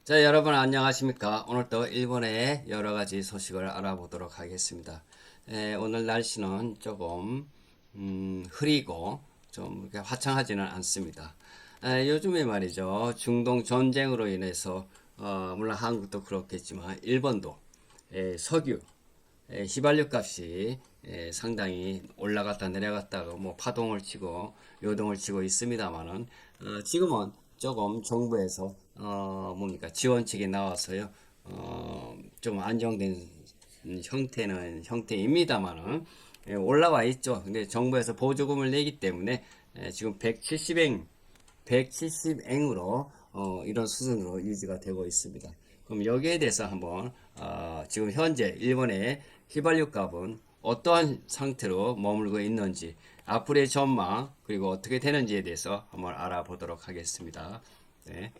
자, 여러분 안녕하십니까? 오늘 또 일본의 여러 가지 소식을 알아보도록 하겠습니다. 오늘 날씨는 조금 흐리고 좀 이렇게 화창하지는 않습니다. 요즘에 말이죠. 중동 전쟁으로 인해서 물론 한국도 그렇겠지만 일본도 석유 휘발유 값이 상당히 올라갔다 내려갔다가 뭐 파동을 치고 요동을 치고 있습니다만은 지금은 조금 정부에서 뭡니까 지원책이 나와서요 좀 안정된 형태입니다만은 올라와 있죠. 근데 정부에서 보조금을 내기 때문에 지금 170엔으로 이런 수준으로 유지가 되고 있습니다. 그럼 여기에 대해서 한번 지금 현재 일본의 휘발유 값은 어떠한 상태로 머물고 있는지 앞으로의 전망 그리고 어떻게 되는지에 대해서 한번 알아보도록 하겠습니다. 네.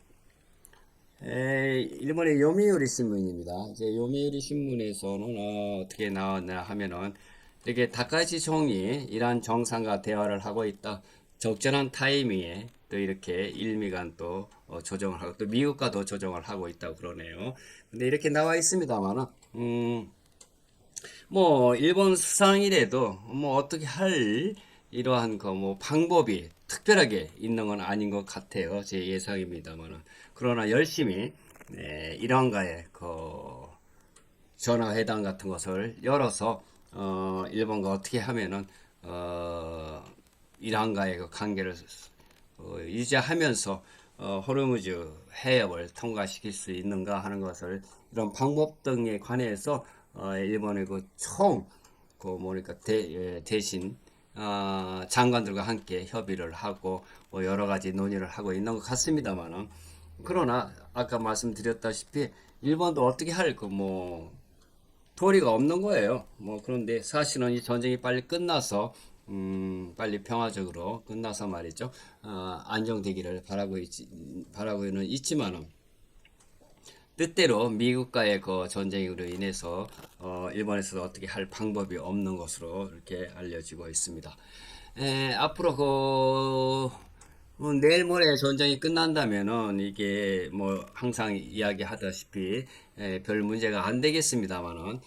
일본의 요미우리 신문입니다. 이제 요미우리 신문에서는 어떻게 나왔나 하면은 이렇게 다카이치 총리 이란 정상과 대화를 하고 있다. 적절한 타이밍에 또 이렇게 일미간 또 조정을 하고 또 미국과도 조정을 하고 있다고 그러네요. 근데 이렇게 나와 있습니다만은 뭐 일본 수상이라도 뭐 어떻게 할 이러한 그 뭐 방법이 특별하게 있는 건 아닌 것 같아요. 제 예상입니다만은 그러나 열심히 이란과의 그 전화회담 같은 것을 열어서 일본과 어떻게 하면은 어, 이란과의 그 관계를 유지하면서 호르무즈 해협을 통과시킬 수 있는가 하는 것을 이런 방법 등에 관해서 일본의 그 뭐니까 대신 장관들과 함께 협의를 하고 뭐 여러 가지 논의를 하고 있는 것 같습니다만은 그러나 아까 말씀드렸다시피 일본도 어떻게 할 그 뭐 도리가 없는 거예요. 뭐 그런데 사실은 이 전쟁이 빨리 끝나서 빨리 평화적으로 끝나서 말이죠. 안정되기를 바라고는 있지만은 뜻대로 미국과의 그 전쟁으로 인해서 일본에서도 어떻게 할 방법이 없는 것으로 이렇게 알려지고 있습니다. 앞으로 내일 모레 전쟁이 끝난다면은 이게 뭐 항상 이야기하다시피 별 문제가 안 되겠습니다만은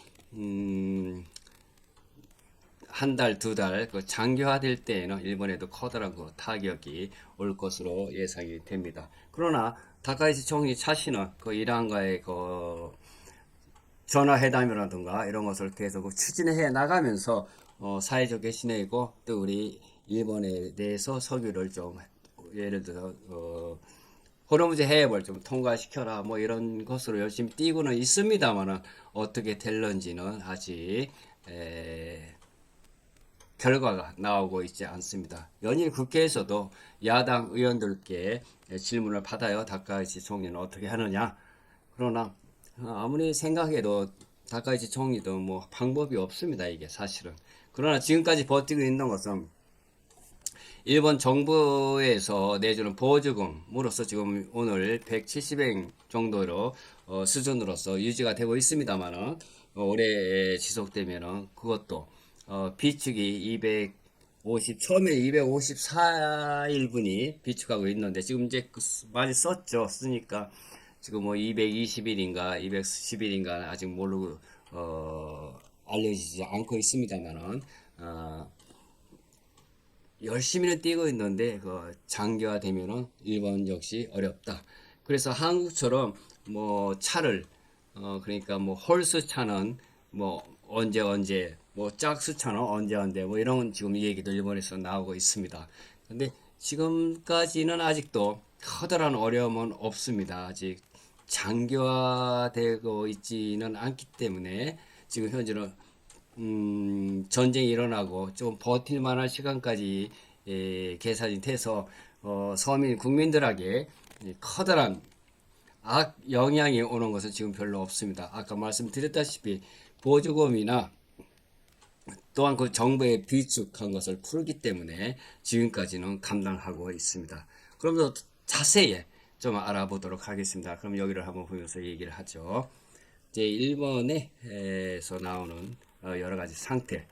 한 달, 두 달, 그 장기화될 때에는 일본에도 커다란 그 타격이 올 것으로 예상이 됩니다. 그러나 다카이치 총리 자신은 그 이란과의 그 전화회담이라든가 이런 것을 계속 추진해 나가면서 사회적 개신이고 또 우리 일본에 대해서 석유를 좀 예를 들어 호르무즈 해협을 좀 통과시켜라 뭐 이런 것으로 열심히 뛰고는 있습니다만은 어떻게 될런지는 아직 결과가 나오고 있지 않습니다. 연일 국회에서도 야당 의원들께 질문을 받아요. 다카이치 총리는 어떻게 하느냐. 그러나 아무리 생각해도 다카이치 총리도 뭐 방법이 없습니다. 이게 사실은. 그러나 지금까지 버티고 있는 것은 일본 정부에서 내주는 보조금으로서 지금 오늘 170엔 정도로 수준으로서 유지가 되고 있습니다만은 올해 지속되면은 그것도 비축이 250 처음에 254일분이 비축하고 있는데 지금 이제 많이 썼죠. 쓰니까 지금 뭐 220일인가 210일인가 아직 모르고 알려지지 않고 있습니다만은 열심히는 뛰고 있는데 그 장기화되면은 일본 역시 어렵다. 그래서 한국처럼 뭐 차를 그러니까 뭐 홀수 차는 뭐 언제 뭐 짝수 차는 언제 뭐 이런 지금 얘기도 일본에서 나오고 있습니다. 근데 지금까지는 아직도 커다란 어려움은 없습니다. 아직 장기화되고 있지는 않기 때문에 지금 현재는 전쟁이 일어나고 좀 버틸 만한 시간까지 계산이 돼서 서민 국민들에게 커다란 악 영향이 오는 것은 지금 별로 없습니다. 아까 말씀드렸다시피 보조금이나 또한 그 정부의 비축한 것을 풀기 때문에 지금까지는 감당하고 있습니다. 그럼 더 자세히 좀 알아보도록 하겠습니다. 그럼 여기를 한번 보면서 얘기를 하죠. 이제 일본에서 나오는 여러 가지 상태,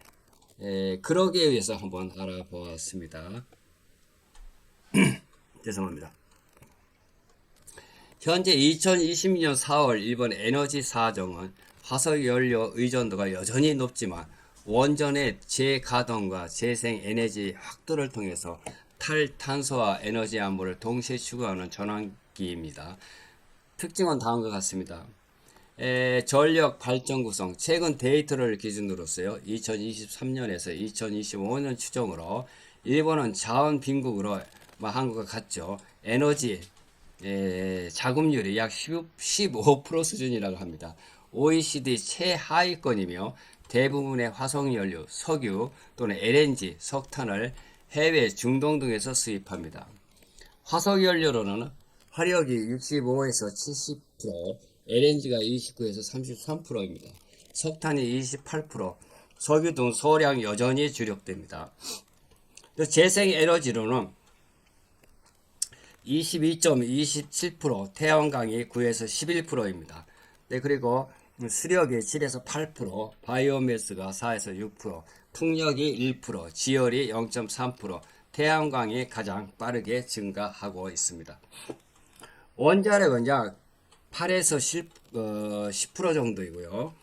그러기 위해서 한번 알아보았습니다. 죄송합니다. 현재 2020년 4월 일본 에너지 사정은 화석연료 의존도가 여전히 높지만 원전의 재가동과 재생에너지 확대를 통해서 탈탄소와 에너지 안보를 동시에 추구하는 전환기입니다. 특징은 다음과 같습니다. 전력 발전 구성 최근 데이터를 기준으로서요. 2023년에서 2025년 추정으로 일본은 자원 빈국으로 한국과 같죠. 에너지 자금률이 약 15% 수준이라고 합니다. OECD 최하위권이며 대부분의 화석연료, 석유 또는 LNG, 석탄을 해외 중동 등에서 수입합니다. 화석연료로는 화력이 65에서 70%, LNG가 29에서 33%입니다. 석탄이 28%, 석유 등 소량 여전히 주력됩니다. 재생에너지로는 22.27%, 태양광이 9에서 11%입니다. 네, 그리고 수력이 7에서 8%, 바이오매스가 4에서 6%, 풍력이 1%, 지열이 0.3%, 태양광이 가장 빠르게 증가하고 있습니다. 원자력은 약 8에서 10% 정도이고요.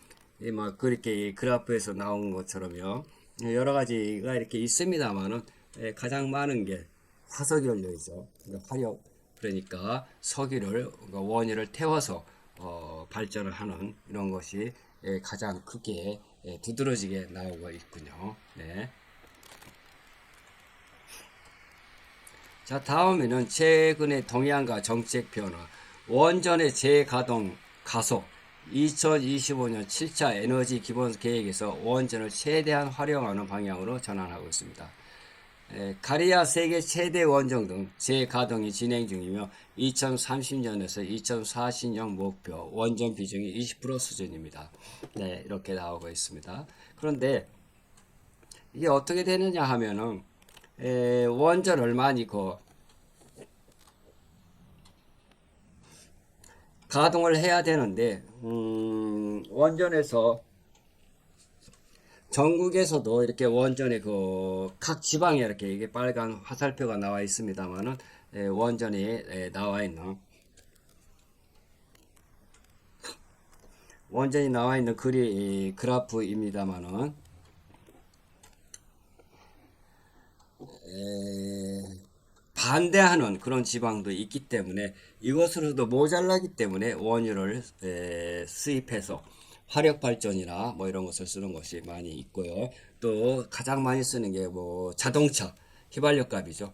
막 그렇게 그래프에서 나온 것처럼요. 여러 가지가 이렇게 있습니다만은 가장 많은 게 화석연료이죠. 화력, 그러니까 석유를 원유를 태워서 발전을 하는 이런 것이 가장 크게 두드러지게 나오고 있군요. 네. 자, 다음에는 최근의 동향과 정책 변화, 원전의 재가동 가속, 2025년 7차 에너지 기본 계획에서 원전을 최대한 활용하는 방향으로 전환하고 있습니다. 가리아 세계 최대 원전 등 재가동이 진행 중이며 2030년에서 2040년 목표 원전 비중이 20% 수준입니다. 네, 이렇게 나오고 있습니다. 그런데 이게 어떻게 되느냐 하면은 원전을 많이 가동을 해야 되는데 원전에서 전국에서도 이렇게 원전의 각 지방에 이렇게 이게 빨간 화살표가 나와 있습니다만은 원전이 나와 있는 그래프입니다만은 반대하는 그런 지방도 있기 때문에 이것으로도 모자라기 때문에 원유를 수입해서 화력 발전이나 뭐 이런 것을 쓰는 것이 많이 있고요. 또 가장 많이 쓰는 게 뭐 자동차 휘발유 값이죠.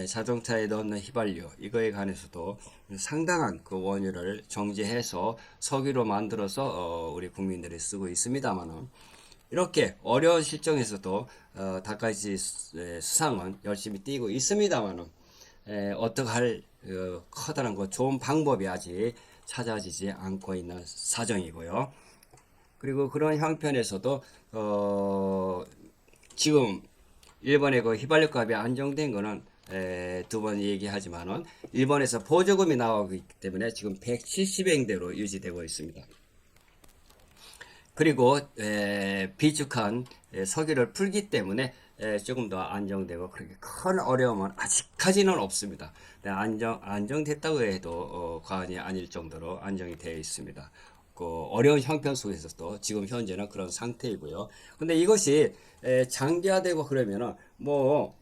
자동차에 넣는 휘발유 이거에 관해서도 상당한 그 원유를 정제해서 석유로 만들어서 우리 국민들이 쓰고 있습니다만은 이렇게 어려운 실정에서도 닭가지 수상은 열심히 뛰고 있습니다만은 어떻게 할 커다란 좋은 방법이 아직 찾아지지 않고 있는 사정이고요. 그리고 그런 형편에서도 지금 일본의 그 휘발유 값이 안정된 거는 두 번 얘기하지만은 일본에서 보조금이 나오고 있기 때문에 지금 170엔대로 유지되고 있습니다. 그리고 비축한 석유를 풀기 때문에 조금 더 안정되고 그렇게 큰 어려움은 아직까지는 없습니다. 안정됐다고 해도 과언이 아닐 정도로 안정이 되어 있습니다. 그 어려운 형편 속에서도 지금 현재는 그런 상태이고요. 근데 이것이 장기화되고 그러면은 뭐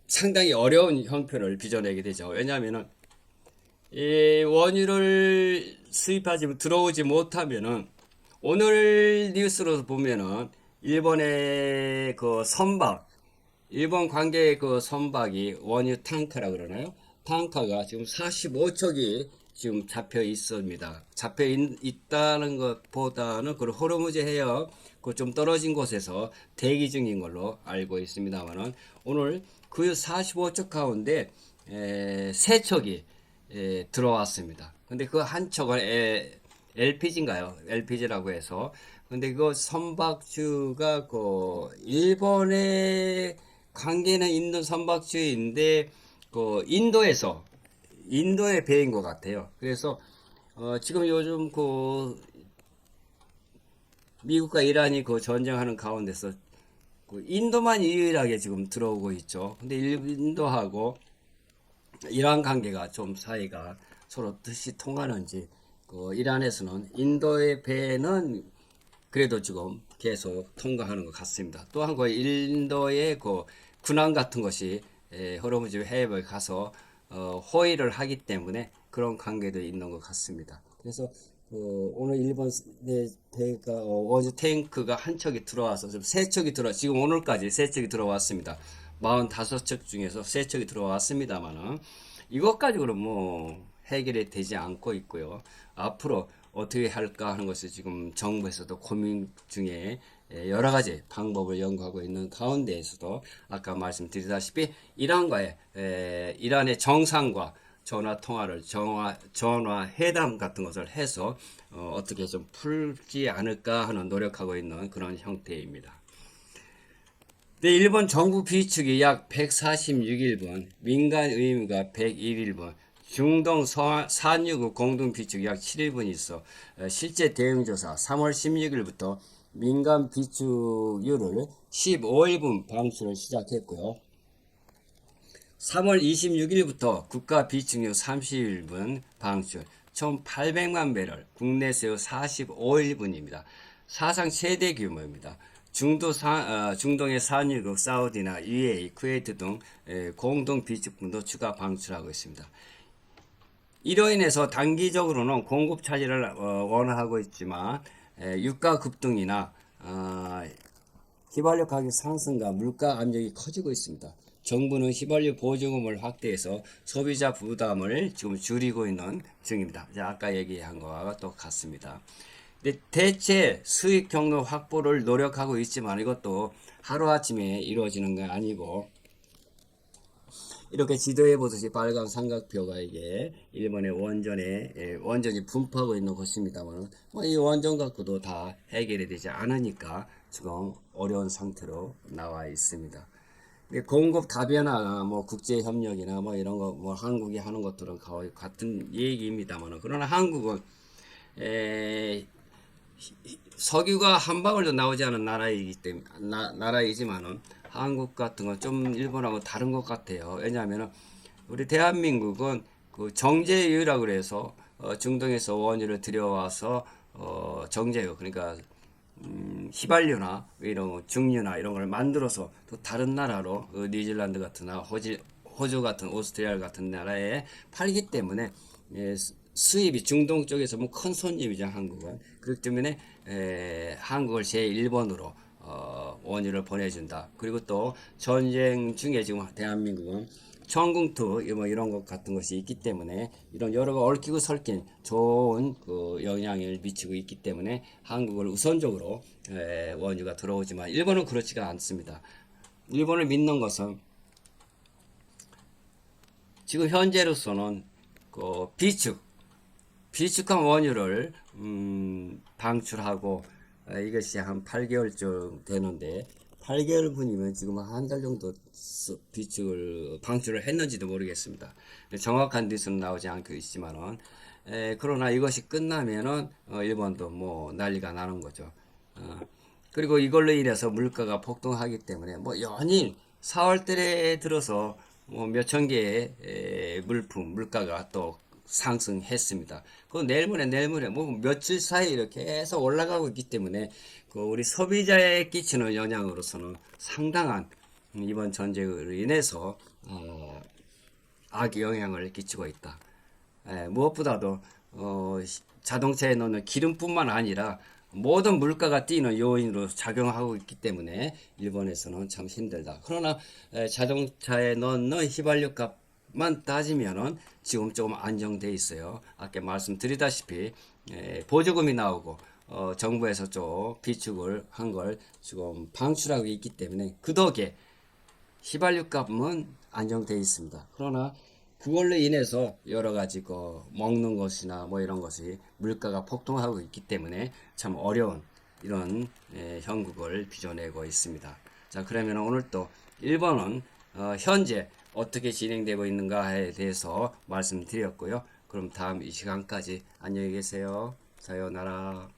상당히 어려운 형편을 빚어내게 되죠. 왜냐하면은 이 원유를 들어오지 못하면은 오늘 뉴스로 보면은 일본의 그 선박, 일본 관계의 그 선박이 원유 탱커라 그러나요? 탱커가 지금 45척이 지금 잡혀 있습니다. 잡혀 있다는 것보다는 그 호르무즈 해역 그 좀 떨어진 곳에서 대기 중인 걸로 알고 있습니다만은 오늘 그 45척 가운데 세 척이 들어왔습니다. 근데 그 한 척을 LPG인가요? LPG라고 해서. 근데 그 선박주가 그 일본의 관계는 있는 선박주인데 그 인도의 배인 것 같아요. 그래서 지금 요즘 그 미국과 이란이 그 전쟁하는 가운데서 그 인도만 유일하게 지금 들어오고 있죠. 근데 인도하고 이러한 관계가 좀 사이가 서로 뜻이 통하는지, 이란에서는 인도의 배는 그래도 지금 계속 통과하는 것 같습니다. 또한 인도의 군함 같은 것이 호르무즈 해협에 가서 호위를 하기 때문에 그런 관계도 있는 것 같습니다. 그래서 오늘 일본 배가 원유 탱크가 한 척이 들어와서 세 척이 지금 오늘까지 세 척이 들어왔습니다. 45척 중에서 세 척이 들어왔습니다만은 이것 가지고는 뭐 해결이 되지 않고 있고요. 앞으로 어떻게 할까 하는 것을 지금 정부에서도 고민 중에 여러 가지 방법을 연구하고 있는 가운데에서도 아까 말씀드리다시피 이란의 정상과 전화 통화를 전화 회담 같은 것을 해서 어떻게 좀 풀지 않을까 하는 노력하고 있는 그런 형태입니다. 네, 일본 정부 비축이 약 146일분, 민간 의무가 101일분, 중동 산유국 공동 비축이 약 7일분이 있어 실제 대응조사 3월 16일부터 민간 비축률을 15일분 방출을 시작했고요. 3월 26일부터 국가 비축률 30일분 방출, 총 800만 배럴, 국내 수요 45일분입니다. 사상 최대 규모입니다. 중동의 산유국 사우디나 UAE, 쿠웨이트 등 공동 비축분도 추가 방출하고 있습니다. 이로 인해서 단기적으로는 공급 차질을 완화하고 있지만 유가 급등이나 휘발유 가격 상승과 물가 압력이 커지고 있습니다. 정부는 휘발유 보조금을 확대해서 소비자 부담을 지금 줄이고 있는 중입니다. 아까 얘기한 거와 똑같습니다. 대체 수익 경로 확보를 노력하고 있지만 이것도 하루아침에 이루어지는 건 아니고, 이렇게 지도에 보듯이 빨간 삼각표가 이게 일본의 원전이 분포하고 있는 곳입니다만, 이 원전 갖고도 다 해결이 되지 않으니까 지금 어려운 상태로 나와 있습니다. 공급 다변화, 국제 협력이나 이런 거, 한국이 하는 것들은 거의 같은 얘기입니다만, 그러나 한국은 석유가 한 방울도 나오지 않은 나라이지만은 한국 같은 건 좀 일본하고 다른 것 같아요. 왜냐하면 우리 대한민국은 그 정제유라고 그래서 중동에서 원유를 들여와서 정제유, 그러니까 휘발유나 이런 중유나 이런 걸 만들어서 또 다른 나라로 뉴질랜드 같은 호주 같은 오스트리아 같은 나라에 팔기 때문에 수입이 중동 쪽에서 큰 손님이죠, 한국은. 그렇기 때문에 한국을 제1번으로 원유를 보내준다. 그리고 또 전쟁 중에 지금 대한민국은 청궁투 이런 것 같은 것이 있기 때문에 이런 여러 얽히고 설킨 좋은 영향을 미치고 있기 때문에 한국을 우선적으로 원유가 들어오지만 일본은 그렇지가 않습니다. 일본을 믿는 것은 지금 현재로서는 비축한 원유를 방출하고 이것이 한 8개월쯤 되는데 8개월분이면 지금 한 달 정도 방출을 했는지도 모르겠습니다. 정확한 뉴스는 나오지 않고 있지만은 그러나 이것이 끝나면은 일본도 난리가 나는 거죠. 그리고 이걸로 인해서 물가가 폭등하기 때문에 연일 4월달에 들어서 몇천 개의 물가가 또 상승했습니다. 내일 모레 며칠 사이 이렇게 계속 올라가고 있기 때문에 우리 소비자에 끼치는 영향으로서는 상당한 이번 전쟁으로 인해서 악의 영향을 끼치고 있다. 무엇보다도 자동차에 넣는 기름뿐만 아니라 모든 물가가 뛰는 요인으로 작용하고 있기 때문에 일본에서는 참 힘들다. 그러나 자동차에 넣는 휘발유 값만 따지면은 지금 조금 안정돼 있어요. 아까 말씀드리다시피 보조금이 나오고 정부에서 좀 비축을 한 걸 지금 방출하고 있기 때문에 그 덕에 휘발유 값은 안정돼 있습니다. 그러나 그걸로 인해서 여러 가지 먹는 것이나 이런 것이 물가가 폭등하고 있기 때문에 참 어려운 이런 형국을 빚어내고 있습니다. 자, 그러면 오늘 또 일본은 현재 어떻게 진행되고 있는가에 대해서 말씀드렸고요. 그럼 다음 이 시간까지 안녕히 계세요. 사요나라.